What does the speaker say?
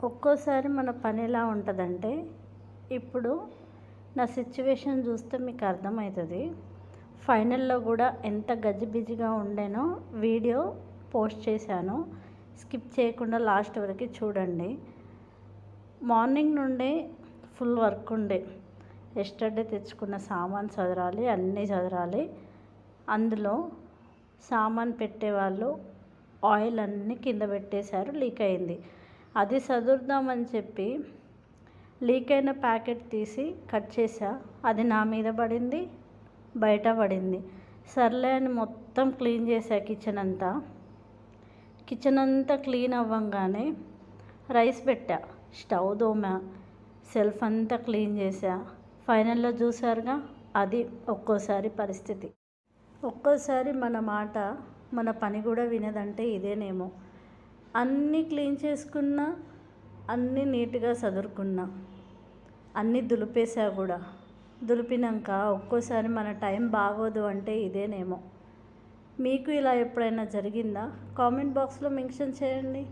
ఒక్కోసారి మన పని ఎలా ఉంటుందంటే, ఇప్పుడు నా సిచ్యువేషన్ చూస్తే మీకు అర్థమవుతుంది. ఫైనల్లో కూడా ఎంత గజిబిజిగా ఉండేనో వీడియో పోస్ట్ చేశాను. స్కిప్ చేయకుండా లాస్ట్ వరకు చూడండి. మార్నింగ్ నుండే ఫుల్ వర్క్ ఉండే. ఎస్టర్డే తెచ్చుకున్న సామాన్ సదరాలి, అన్నీ సదరాలి. అందులో సామాన్ పెట్టేవాళ్ళు ఆయిల్ అన్నీ కింద పెట్టేశారు, లీక్ అయింది. అది సదురుదామని చెప్పి లీక్ అయిన ప్యాకెట్ తీసి కట్ చేసా. అది నా మీద పడింది, బయట పడింది. సర్లే అని మొత్తం క్లీన్ చేసా. కిచెన్ అంతా క్లీన్ అవ్వంగానే రైస్ పెట్టా, స్టవ్ దోమా, సెల్ఫ్ అంతా క్లీన్ చేసా. ఫైనల్లో చూసారుగా, అది ఒక్కోసారి పరిస్థితి. ఒక్కోసారి మన మాట మన పని కూడా వినదంటే ఇదేనేమో. అన్నీ క్లీన్ చేసుకున్నా, అన్నీ నీట్గా సదురుకున్నా, అన్నీ దులిపేసా కూడా. దులిపినాక ఒక్కోసారి మన టైం బాగోదు అంటే ఇదేనేమో. మీకు ఇలా ఎప్పుడైనా జరిగిందా? కామెంట్ బాక్స్లో మెన్షన్ చేయండి.